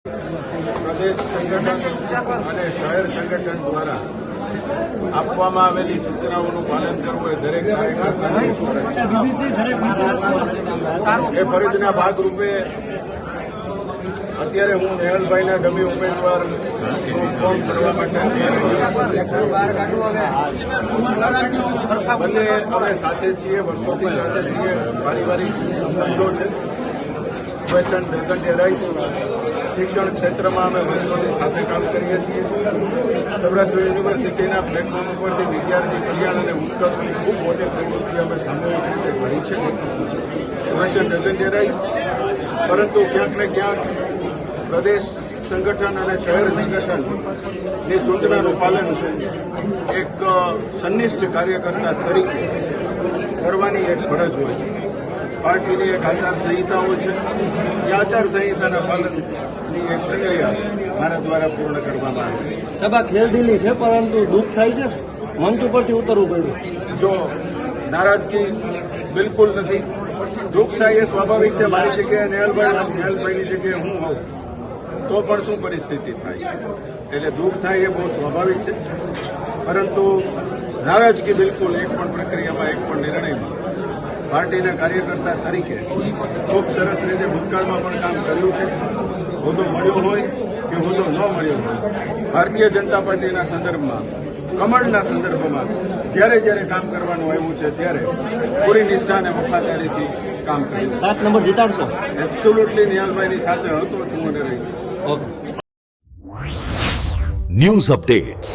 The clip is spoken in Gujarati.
પ્રદેશ સંગઠન અને શહેર સંગઠન દ્વારા આપવામાં આવેલી સૂચનાઓનું પાલન કરવું એ દરેક કાર્યકર્તાની એ ફરજના ભાગરૂપે અત્યારે હું નેહલભાઈના ડમી ઉમેદવાર ફોર્મ ભરવા માટે બંને અમે સાથે છીએ, વર્ષોથી સાથે છીએ, પારિવારિક સંબંધો છે. Question doesn't arise. શિક્ષણ ક્ષેત્રમાં અમે વર્ષોથી સાથે કામ કરીએ છીએ. સૌરાષ્ટ્ર યુનિવર્સિટીના પ્લેટફોર્મ ઉપરથી વિદ્યાર્થી કલ્યાણ અને ઉત્કર્ષની ખૂબ મોટી પ્રવૃત્તિ અમે સામૂહિક રીતે કરી છે. Question doesn't arise. પરંતુ ક્યાંક ને ક્યાંક પ્રદેશ સંગઠન અને શહેર સંગઠનની સૂચનાનું પાલન એક સંનિષ્ઠ કાર્યકર્તા તરીકે કરવાની એક ફરજ હોય છે. પાર્ટીની એક આચારસંહિતાઓ છે. એ આચારસંહિતાના પાલનની એક પ્રક્રિયા મારા દ્વારા પૂર્ણ કરવામાં આવી છે. સભા ખેલદિલી છે, પરંતુ દુઃખ થાય છે, મંચ ઉપરથી ઉતરવું પડ્યું. જો નારાજગી બિલકુલ નથી. દુઃખ થાય એ સ્વાભાવિક છે. મારી જગ્યાએ નેહલભાઈની જગ્યાએ હું હોઉં તો પણ શું પરિસ્થિતિ થાય, એટલે દુઃખ થાય એ બહુ સ્વાભાવિક છે. પરંતુ નારાજગી બિલકુલ એક પણ પ્રક્રિયામાં, એક પણ નિર્ણયમાં પાર્ટીના કાર્યકર્તા તરીકે ખૂબ સરસ રીતે ભૂતકાળમાં પણ કામ કર્યું છે. હોદ્દો મળ્યો હોય કે હોદ્દો ન મળ્યો હોય, ભારતીય જનતા પાર્ટીના સંદર્ભમાં, કમળના સંદર્ભમાં જ્યારે જ્યારે કામ કરવાનું આવ્યું છે ત્યારે પૂરી નિષ્ઠા અને વફાદારીથી કામ કર્યું. 7 નંબર જીતાડશો? એબ્સોલ્યુટલી નેહલભાઈની સાથે હતો છું અને રહીશ. ઓકે. News updates